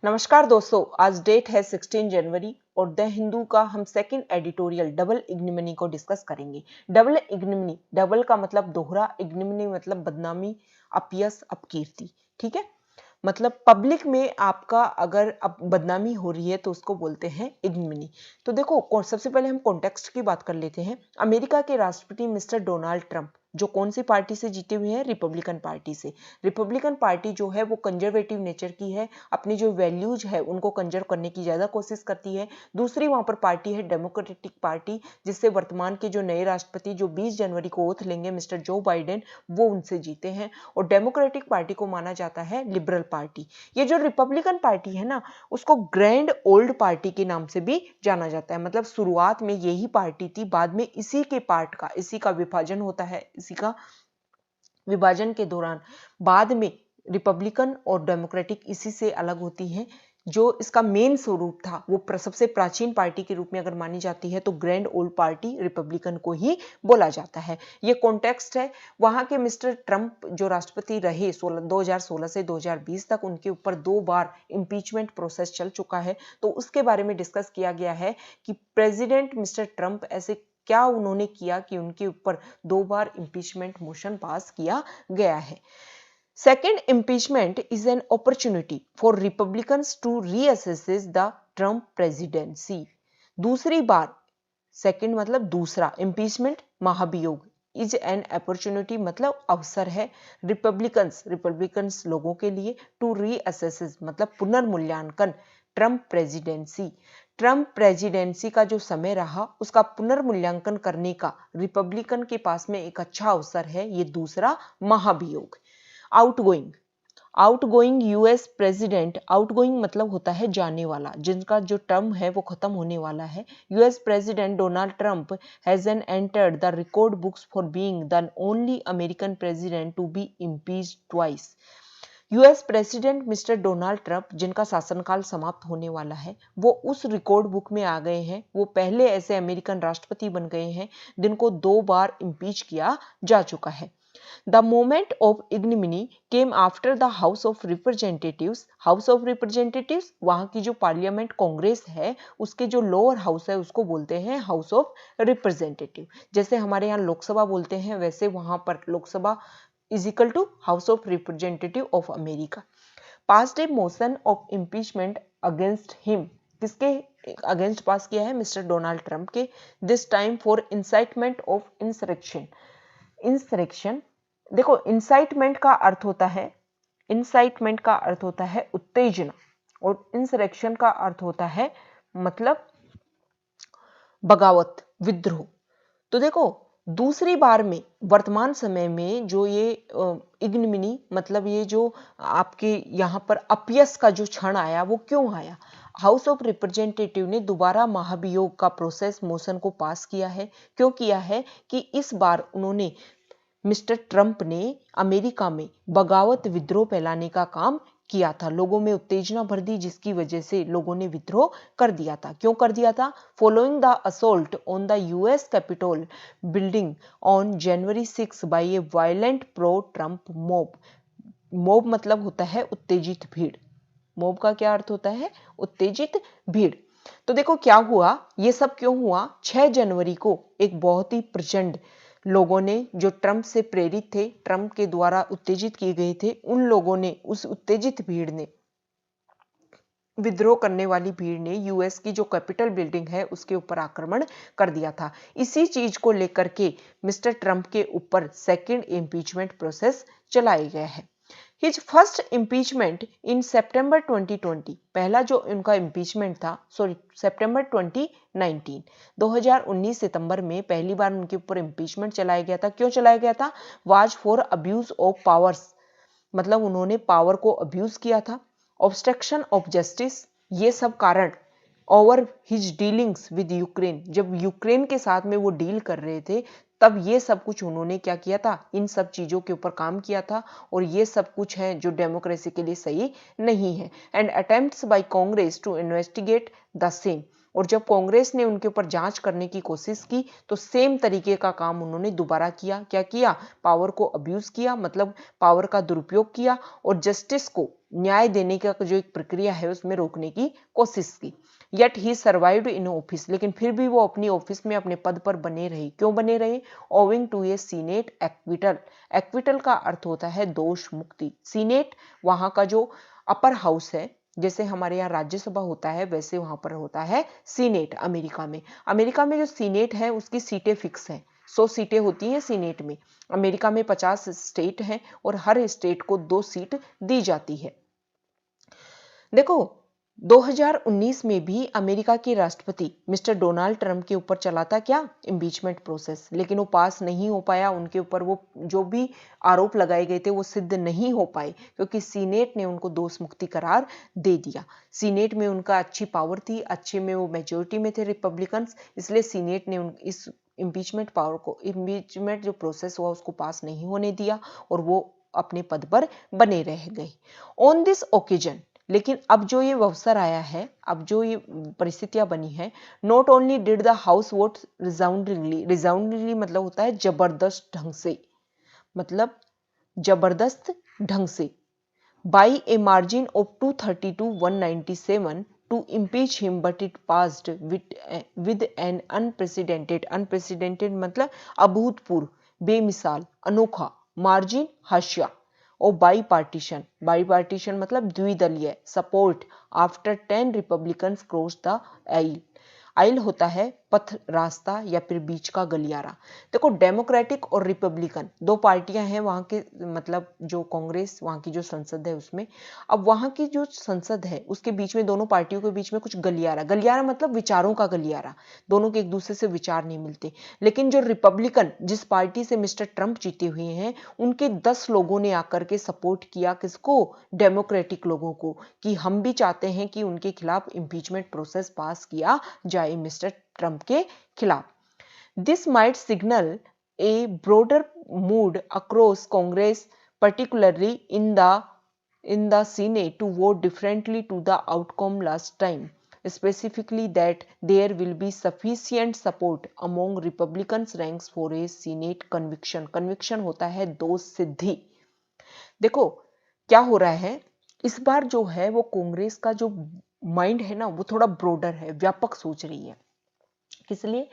नमस्कार दोस्तों, आज डेट है 16 जनवरी और द हिंदू का हम सेकंड एडिटोरियल डबल इग्निमनी को डिस्कस करेंगे। डबल इग्निमनी, डबल का मतलब दोहरा, इग्निमनी मतलब बदनामी, अपयश, अपकीर्ति। ठीक है, मतलब पब्लिक में आपका अगर अब बदनामी हो रही है तो उसको बोलते हैं इग्निमनी। तो देखो, सबसे पहले हम कॉन्टेक्स्ट की बात कर लेते हैं। अमेरिका के राष्ट्रपति मिस्टर डोनाल्ड ट्रंप जो कौन सी पार्टी से जीते हुए हैं? रिपब्लिकन पार्टी से। रिपब्लिकन पार्टी जो है वो कंजर्वेटिव नेचर की है, अपनी जो वैल्यूज है उनको कंजर्व करने की ज्यादा कोशिश करती है। दूसरी वहां पर पार्टी है डेमोक्रेटिक पार्टी, जिससे वर्तमान के जो नए राष्ट्रपति जो 20 जनवरी को ओथ लेंगे मिस्टर जो बाइडेन, वो उनसे जीते हैं। और डेमोक्रेटिक पार्टी को माना जाता है लिबरल पार्टी। ये जो रिपब्लिकन पार्टी है ना, उसको ग्रैंड ओल्ड पार्टी के नाम से भी जाना जाता है। मतलब शुरुआत में यही पार्टी थी, बाद में इसी का विभाजन होता है। इसी का विभाजन के दौरान बाद में रिपब्लिकन और डेमोक्रेटिक इसी से अलग होती हैं। जो इसका मेन स्वरूप था वो सबसे प्राचीन पार्टी के रूप में अगर मानी जाती है तो ग्रैंड ओल्ड पार्टी रिपब्लिकन को ही बोला जाता है। ये कॉन्टेक्स्ट है। वहां के मिस्टर ट्रंप जो राष्ट्रपति रहे 2016 से 2020 तक, उनके ऊपर 2 बार इम्पीचमेंट प्रोसेस चल चुका है। तो उसके बारे में डिस्कस किया गया है कि प्रेसिडेंट मिस्टर ट्रंप ऐसे क्या उन्होंने किया कि उनके ऊपर 2 बार इम्पीचमेंट मोशन पास किया गया है। Second impeachment is an opportunity for Republicans to reassess the Trump presidency. दूसरी बार, सेकंड मतलब दूसरा, impeachment महाभियोग, इज एन अपॉर्चुनिटी मतलब अवसर है रिपब्लिकन्स लोगों के लिए, टू रीअसेस मतलब पुनर्मूल्यांकन ट्रम्प प्रेसिडेंसी का जो समय रहा उसका पुनर्मूल्यांकन करने का रिपब्लिकन के पास में एक अच्छा अवसर है। ये दूसरा महाभियोग। आउटगोइंग यूएस प्रेसिडेंट, आउटगोइंग मतलब होता है जाने वाला, जिनका जो टर्म है वो खत्म होने वाला है। US president Donald Trump has an entered the record books for being the only American president to be impeached twice. US president mister Donald Trump जिनका शासनकाल समाप्त होने वाला है, वो उस रिकॉर्ड बुक में आ गए हैं। वो पहले ऐसे अमेरिकन राष्ट्रपति बन गए हैं जिनको 2 बार इम्पीच किया जा चुका है। The moment of ignominy came after the House of Representatives. House of Representatives वहां की जो पार्लियामेंट कांग्रेस है उसके जो लोअर हाउस है उसको बोलते हैं हाउस ऑफ रिप्रेजेंटेटिव। जैसे हमारे यहाँ लोकसभा बोलते हैं, वैसे वहां पर Lok Sabha is equal to house of representative of America. Passed a motion of impeachment against him, किसके अगेंस्ट पास किया है? मिस्टर डोनाल्ड ट्रंप के। This time for incitement of insurrection. देखो, इंसाइटमेंट का अर्थ होता है उत्तेजना, और इंसरेक्शन का अर्थ होता है मतलब बगावत, विद्रोह। तो देखो, दूसरी बार में वर्तमान समय में जो ये इग्निमिनी मतलब ये जो आपके यहाँ पर अपयश का जो क्षण आया, वो क्यों आया? हाउस ऑफ रिप्रेजेंटेटिव ने दोबारा महाभियोग का प्रोसेस मोशन को पास किया है। क्यों किया है? कि इस बार उन्होंने, मिस्टर ट्रंप ने अमेरिका में बगावत, विद्रोह फैलाने का काम किया था। लोगों में उत्तेजना भर दी जिसकी वजह से लोगों ने विद्रोह कर दिया था। क्यों कर दिया था? Following the assault on the US Capitol building on January 6 by a violent pro Trump mob मतलब होता है उत्तेजित भीड़। मॉब का क्या अर्थ होता है? उत्तेजित भीड़। तो देखो क्या हुआ, ये सब क्यों हुआ? 6 जनवरी को एक बहुत ही प्रचंड लोगों ने जो ट्रंप से प्रेरित थे, ट्रंप के द्वारा उत्तेजित किए गए थे, उन लोगों ने, उस उत्तेजित भीड़ ने, विद्रोह करने वाली भीड़ ने यूएस की जो कैपिटल बिल्डिंग है उसके ऊपर आक्रमण कर दिया था। इसी चीज को लेकर के मिस्टर ट्रंप के ऊपर सेकंड इम्पीचमेंट प्रोसेस चलाए गए हैं। हिज फर्स्ट इम्पीचमेंट इन सितंबर 2020, पहला जो उनका इम्पीचमेंट था, सितंबर 2019 सितंबर में पहली बार उनके ऊपर इम्पीचमेंट चलाया गया था। क्यों चलाया गया था? Was for abuse of powers, मतलब उन्होंने पावर को अब्यूज किया था। ऑब्स्ट्रक्शन ऑफ जस्टिस, ये सब कारण over his dealings with Ukraine, जब यूक्रेन के साथ में वो डील कर रहे थे तब ये सब कुछ उन्होंने क्या किया था? इन सब चीजों के ऊपर काम किया था, और ये सब कुछ है जो डेमोक्रेसी के लिए सही नहीं है। And attempts by Congress to investigate the same, और जब कांग्रेस ने उनके ऊपर जांच करने की कोशिश की तो सेम तरीके का काम उन्होंने दोबारा किया। क्या किया? पावर को अब्यूज किया, मतलब पावर का दुरुपयोग किया और जस्टिस को, न्याय देने का जो एक प्रक्रिया है उसमें रोकने की कोशिश की। Yet he survived in office, लेकिन फिर भी वो अपनी ऑफिस में अपने पद पर बने रहे। क्यों बने रहे? Owing to a Senate acquittal. Acquittal का अर्थ होता है दोष मुक्ति। सीनेट वहां का जो अपर हाउस है, जैसे हमारे यहाँ राज्यसभा होता है वैसे वहां पर होता है सीनेट अमेरिका में। अमेरिका में जो सीनेट है उसकी सीटें फिक्स है, 100 सीटें होती हैं सीनेट में। अमेरिका में 50 स्टेट हैं और हर स्टेट को 2 सीट दी जाती है। देखो 2019 में भी अमेरिका के राष्ट्रपति मिस्टर डोनाल्ड ट्रंप के ऊपर चला था क्या? इम्पीचमेंट प्रोसेस, लेकिन वो पास नहीं हो पाया। उनके ऊपर वो जो भी आरोप लगाए गए थे वो सिद्ध नहीं हो पाए क्योंकि सीनेट ने उनको दोष मुक्ति करार दे दिया। सीनेट में उनका अच्छी पावर थी, अच्छे में वो मेजोरिटी में थे रिपब्लिकन्स, इसलिए सीनेट ने इस इम्पीचमेंट पावर को, इम्पीचमेंट जो प्रोसेस हुआ उसको पास नहीं होने दिया और वो अपने पद पर बने रह गए। ऑन दिस ओकेजन, लेकिन अब जो ये अवसर आया है, अब जो ये परिस्थितियां बनी है, not only did the house vote resoundingly, resoundingly मतलब होता है जबरदस्त ढंग से, मतलब जबरदस्त ढंग से, by a margin of 230 to 197 to impeach him, but it passed with an unprecedented, unprecedented मतलब अभूतपूर्व, बेमिसाल, अनोखा, मार्जिन हाशिया, और बाई पार्टीशन मतलब द्विदलीय support after 10 Republicans cross the aisle. Aisle होता है पथ, रास्ता या फिर बीच का गलियारा। देखो डेमोक्रेटिक और रिपब्लिकन दो पार्टियां हैं वहां के, मतलब जो कांग्रेस वहां की जो संसद है उसमें। अब वहां की जो संसद है उसके बीच में, दोनों पार्टियों के बीच में कुछ गलियारा, गलियारा मतलब विचारों का गलियारा, दोनों के एक दूसरे से विचार नहीं मिलते। लेकिन जो रिपब्लिकन, जिस पार्टी से मिस्टर ट्रंप जीते हुए हैं, उनके 10 लोगों ने आकर के सपोर्ट किया किसको? डेमोक्रेटिक लोगों को, कि हम भी चाहते हैं कि उनके खिलाफ इंपीचमेंट प्रोसेस पास किया जाए मिस्टर ट्रंप के खिलाफ। This might signal A broader mood across Congress, particularly in the Senate, to vote differently to the outcome last time, specifically that there will be sufficient support among Republicans ranks for a Senate conviction. Conviction होता है दोष सिद्धि। देखो क्या हो रहा है इस बार जो है वो कांग्रेस का जो माइंड है ना वो थोड़ा ब्रॉडर है, व्यापक सोच रही है। किस लिए?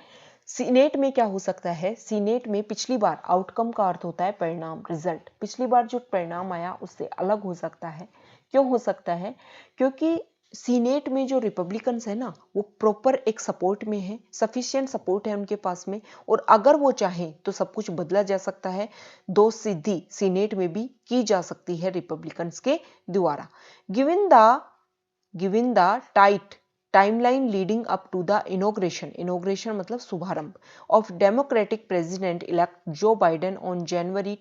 सीनेट में क्या हो सकता है, सीनेट में पिछली बार आउटकम का अर्थ होता है परिणाम, रिजल्ट। पिछली बार जो परिणाम आया उससे अलग हो सकता है। क्यों हो सकता है? क्योंकि सीनेट में जो रिपब्लिकन्स है ना वो प्रॉपर एक सपोर्ट में है, सफिशिएंट सपोर्ट है उनके पास में, और अगर वो चाहें तो सब कुछ बदला जा सकता है। दोष सिद्धि सीनेट में भी की जा सकती है रिपब्लिकन्स के द्वारा। Given the tight timeline leading up to the inauguration मतलब शुभारंभ of Democratic president elect Joe Biden on January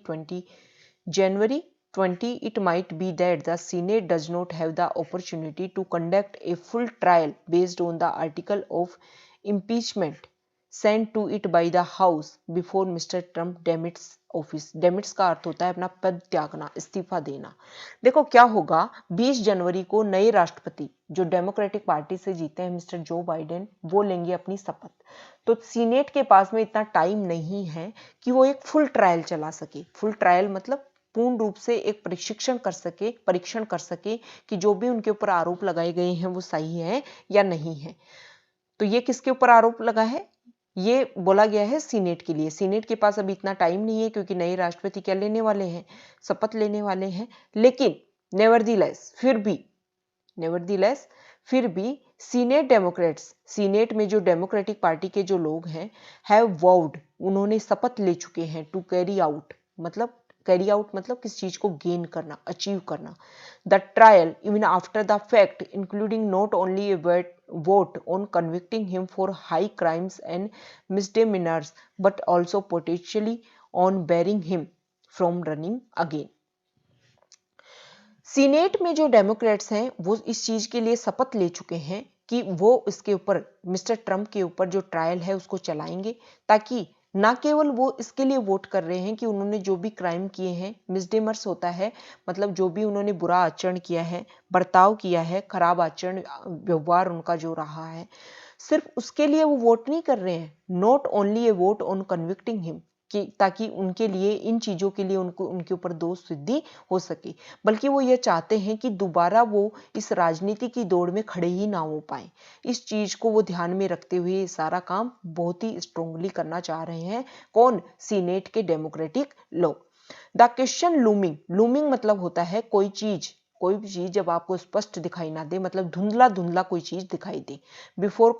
20, it might be that the Senate does not have the opportunity to conduct a full trial based on the article of impeachment sent to it by the House before Mr. Trump demits office. डेमिट्स का अर्थ होता है अपना पद त्यागना, इस्तीफा देना। देखो क्या होगा, 20 जनवरी को नए राष्ट्रपति जो डेमोक्रेटिक पार्टी से जीते हैं मिस्टर जो बाइडेन, वो लेंगे अपनी शपथ। तो सीनेट के पास में इतना टाइम नहीं है कि वो एक फुल ट्रायल चला सके। फुल ट्रायल मतलब पूर्ण रूप से एक परीक्षण कर सके कि जो भी उनके ऊपर आरोप लगाए गए हैं वो सही है या नहीं है। तो ये किसके ऊपर आरोप लगा है? ये बोला गया है सीनेट के लिए। सीनेट के पास अभी इतना टाइम नहीं है क्योंकि नए राष्ट्रपति क्या लेने वाले हैं, शपथ लेने वाले हैं। लेकिन नेवरदीलेस फिर भी सीनेट डेमोक्रेट्स, सीनेट में जो डेमोक्रेटिक पार्टी के जो लोग हैं, हैव वोव्ड, उन्होंने शपथ ले चुके हैं, टू कैरी आउट मतलब किस चीज को गेन करना, अचीव करना। The trial even after the fact including not only A vote on convicting him for high crimes and misdemeanors but also potentially on barring him from running again. Senate में जो Democrats हैं वो इस चीज के लिए शपथ ले चुके हैं कि वो इसके ऊपर, मिस्टर ट्रंप के ऊपर जो ट्रायल है उसको चलाएंगे, ताकि ना केवल वो इसके लिए वोट कर रहे हैं कि उन्होंने जो भी क्राइम किए हैं, मिसडेमर्स होता है मतलब जो भी उन्होंने बुरा आचरण किया है, बर्ताव किया है, खराब आचरण व्यवहार उनका जो रहा है, सिर्फ उसके लिए वो वोट नहीं कर रहे हैं, not only A vote on convicting him, कि ताकि उनके लिए इन चीजों के लिए उनको उनके ऊपर दोष सिद्धि हो सके, बल्कि वो ये चाहते हैं कि दोबारा वो इस राजनीति की दौड़ में खड़े ही ना हो पाए। इस चीज को वो ध्यान में रखते हुए ये सारा काम बहुत ही स्ट्रोंगली करना चाह रहे हैं। कौन? सीनेट के डेमोक्रेटिक लोग। द क्वेश्चन लूमिंग, लूमिंग मतलब होता है कोई भी चीज जब आपको स्पष्ट दिखाई ना दे, मतलब धुंधला धुंधला कोई चीज दिखाई दे। Before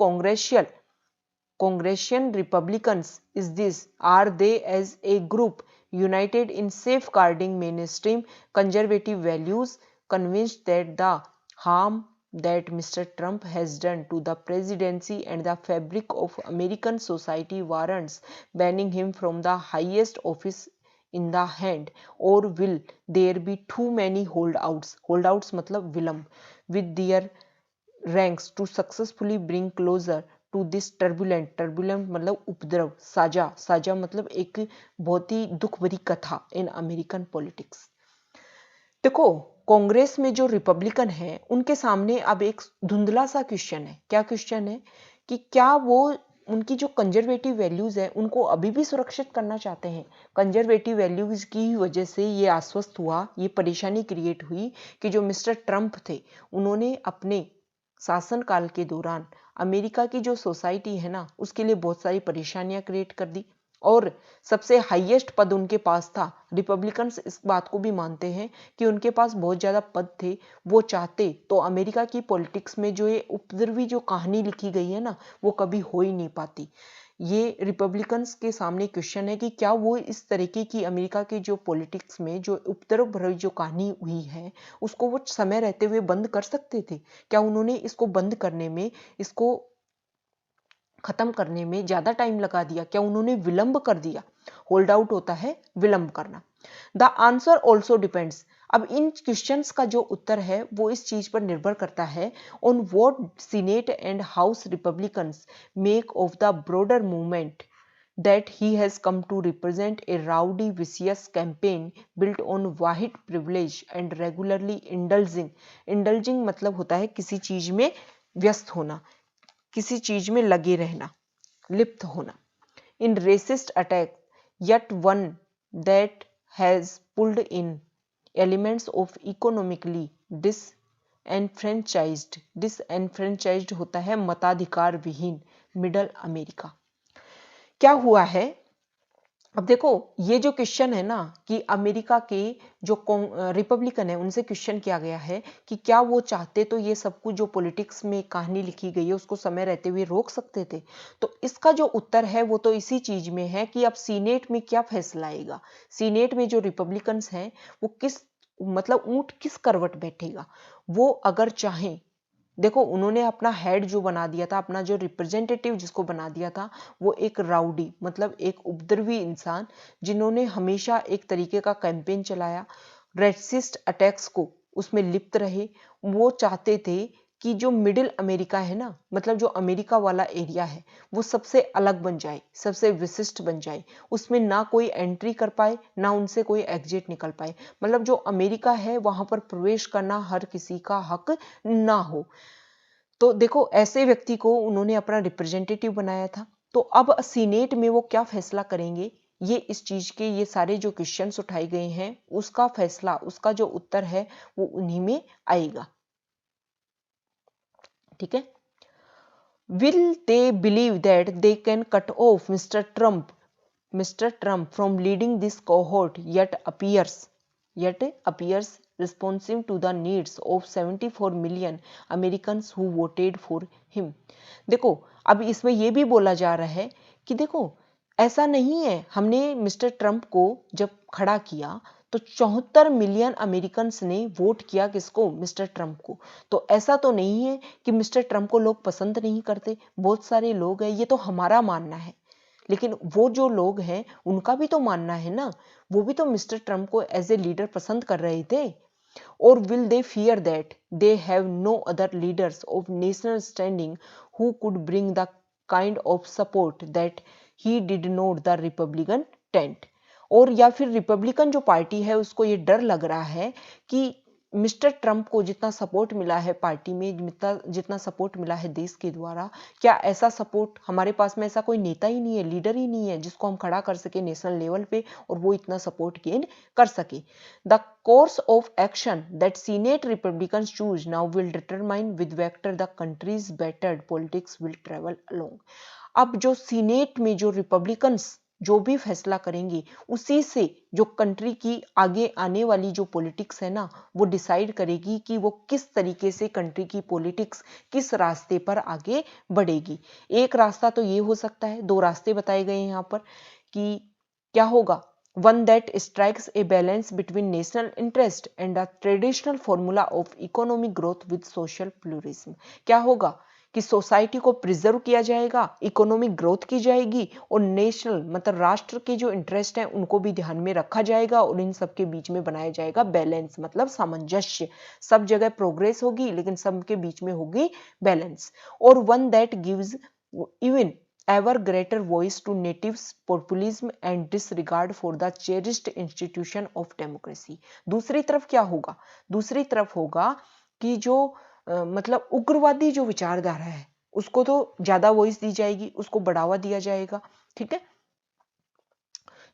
Congressional Republicans is this, are they as a group united in safeguarding mainstream conservative values, convinced that the harm that Mr. Trump has done to the presidency and the fabric of American society warrants banning him from the highest office in the hand, or will there be too many holdouts मतलब विलंब with their ranks to successfully bring closer to this turbulent मतलब उपद्रव, साजा मतलब एक बहुत ही दुख भरी कथा इन अमेरिकन पॉलिटिक्स। देखो, कांग्रेस में जो रिपब्लिकन है उनके सामने अब एक धुंधला सा क्वेश्चन है। क्या क्वेश्चन है? कि क्या वो उनकी जो कंजर्वेटिव वैल्यूज है उनको अभी भी सुरक्षित करना चाहते हैं। कंजर्वेटिव वैल्यूज की वजह से ये आश्वस्त हुआ, ये परेशानी क्रिएट हुई कि जो मिस्टर ट्रंप थे उन्होंने अपने शासनकाल के दौरान अमेरिका की जो सोसाइटी है ना उसके लिए बहुत सारी परेशानियां क्रिएट कर दी, और सबसे हाईएस्ट पद उनके पास था। रिपब्लिकन्स इस बात को भी मानते हैं कि उनके पास बहुत ज्यादा पद थे। वो चाहते तो अमेरिका की पॉलिटिक्स में जो ये उपद्रवी जो कहानी लिखी गई है ना वो कभी हो ही नहीं पाती। ये रिपब्लिकन्स के सामने क्वेश्चन है कि क्या वो इस तरीके की अमेरिका के जो पॉलिटिक्स में जो उपद्रव भरी जो कहानी हुई है उसको वो समय रहते हुए बंद कर सकते थे। क्या उन्होंने इसको बंद करने में, इसको खत्म करने में ज्यादा टाइम लगा दिया? क्या उन्होंने विलंब कर दिया? होल्ड आउट होता है विलंब करना। द आंसर ऑल्सो डिपेंड्स, अब इन क्वेश्चंस का जो उत्तर है वो इस चीज पर निर्भर करता है on what senate and house Republicans make of the broader movement that he has come to represent, a rowdy vicious campaign built on white privilege and regularly indulging मतलब होता है किसी चीज में व्यस्त होना, किसी चीज में लगे रहना, लिप्त होना। In racist attack, yet one that has pulled in elements of economically disenfranchised होता है मताधिकार विहीन मिडल अमेरिका। क्या हुआ है? अब देखो, ये जो क्वेश्चन है ना कि अमेरिका के जो रिपब्लिकन है उनसे क्वेश्चन किया गया है कि क्या वो चाहते तो ये सब कुछ जो पॉलिटिक्स में कहानी लिखी गई है उसको समय रहते हुए रोक सकते थे। तो इसका जो उत्तर है वो तो इसी चीज में है कि अब सीनेट में क्या फैसला आएगा। सीनेट में जो रिपब्लिकन्स हैं वो किस मतलब ऊंट किस करवट बैठेगा। वो अगर चाहें, देखो उन्होंने अपना हेड जो बना दिया था, अपना जो रिप्रेजेंटेटिव जिसको बना दिया था वो एक राउडी मतलब एक उपद्रवी इंसान, जिन्होंने हमेशा एक तरीके का कैंपेन चलाया, रेसिस्ट अटैक्स को उसमें लिप्त रहे। वो चाहते थे कि जो मिडिल अमेरिका है ना, मतलब जो अमेरिका वाला एरिया है वो सबसे अलग बन जाए, सबसे विशिष्ट बन जाए, उसमें ना कोई एंट्री कर पाए ना उनसे कोई एग्जिट निकल पाए, मतलब जो अमेरिका है वहां पर प्रवेश करना हर किसी का हक ना हो। तो देखो ऐसे व्यक्ति को उन्होंने अपना रिप्रेजेंटेटिव बनाया था। तो अब सीनेट में वो क्या फैसला करेंगे, ये इस चीज के ये सारे जो क्वेश्चंस उठाए गए हैं उसका फैसला, उसका जो उत्तर है वो उन्हीं में आएगा। ठीक है। Will they believe that they can cut off mister Trump from leading this cohort yet appears responsive to the needs of 74 million Americans who voted for him। देखो अब इसमें यह भी बोला जा रहा है कि देखो ऐसा नहीं है, हमने मिस्टर ट्रंप को जब खड़ा किया तो 74 मिलियन अमेरिकन्स ने वोट किया किसको? मिस्टर ट्रंप को। तो ऐसा तो नहीं है कि मिस्टर ट्रंप को लोग पसंद नहीं करते, बहुत सारे लोग हैं, ये तो हमारा मानना है। लेकिन वो जो लोग हैं उनका भी तो मानना है ना, वो भी तो मिस्टर ट्रंप को एज ए लीडर पसंद कर रहे थे। और will they fear that they have no other leaders of national standing who could bring the kind of support that he did not the Republican tent. और या फिर Republican जो पार्टी है उसको ये डर लग रहा है कि मिस्टर ट्रम्प को जितना सपोर्ट मिला है पार्टी में, जितना सपोर्ट मिला है देश के द्वारा, क्या ऐसा सपोर्ट हमारे पास में ऐसा कोई नेता ही नहीं है, लीडर ही नहीं है जिसको हम खड़ा कर सके नेशनल लेवल पे और वो इतना सपोर्ट गेन कर सके। The course of action that senate Republicans choose now will determine with vector the countries battered politics will travel along. अब जो सीनेट में जो रिपब्लिकन्स जो भी फैसला करेंगे उसी से जो कंट्री की आगे आने वाली जो पॉलिटिक्स है ना, वो डिसाइड करेगी कि वो किस तरीके से कंट्री की पॉलिटिक्स किस रास्ते पर आगे बढ़ेगी। एक रास्ता तो ये हो सकता है, दो रास्ते बताए गए हैं यहाँ पर कि क्या होगा। One that strikes a balance between national interest and the traditional formula of economic growth with social pluralism. क्या होगा कि सोसाइटी को प्रिजर्व किया जाएगा, इकोनॉमिक ग्रोथ की जाएगी और नेशनल मतलब राष्ट्र के जो इंटरेस्ट हैं उनको भी ध्यान में रखा जाएगा और इन सब के बीच में बनाया जाएगा बैलेंस मतलब सामंजस्य। सब जगह प्रोग्रेस होगी लेकिन सबके बीच में होगी बैलेंस। और one that gives even ever greater voice to natives populism and disregard for the cherished institution of democracy। दूसरी तरफ क्या होगा, दूसरी तरफ होगा कि जो मतलब उग्रवादी जो विचारधारा है उसको तो ज्यादा वॉइस दी जाएगी, उसको बढ़ावा दिया जाएगा। ठीक है,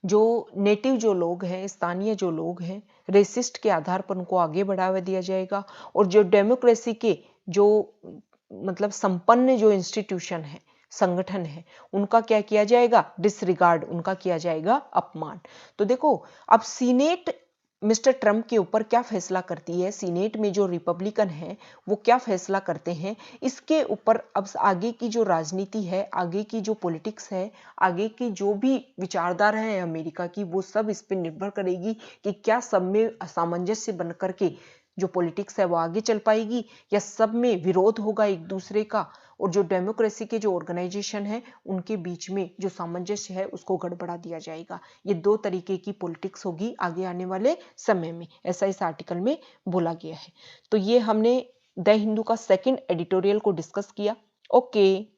जो नेटिव जो लोग हैं, स्थानीय जो लोग हैं, रेसिस्ट के आधार पर उनको आगे बढ़ावा दिया जाएगा। और जो डेमोक्रेसी के जो मतलब संपन्न जो इंस्टीट्यूशन है, संगठन है, उनका क्या किया जाएगा, डिसरिगार्ड, उनका किया जाएगा अपमान। तो देखो अब सीनेट मिस्टर ट्रम्प के ऊपर क्या फैसला करती है, सीनेट में जो रिपब्लिकन है वो क्या फैसला करते हैं, इसके ऊपर अब आगे की जो राजनीति है, आगे की जो पॉलिटिक्स है, आगे की जो भी विचारधारा है अमेरिका की, वो सब इस पर निर्भर करेगी कि क्या सब में सामंजस्य बन करके जो पॉलिटिक्स है वो आगे चल पाएगी या सब में विरोध होगा एक दूसरे का। और जो डेमोक्रेसी के जो ऑर्गेनाइजेशन है उनके बीच में जो सामंजस्य है उसको गड़बड़ा दिया जाएगा। ये दो तरीके की पॉलिटिक्स होगी आगे आने वाले समय में, ऐसा इस आर्टिकल में बोला गया है। तो ये हमने द हिंदू का सेकंड एडिटोरियल को डिस्कस किया। ओके।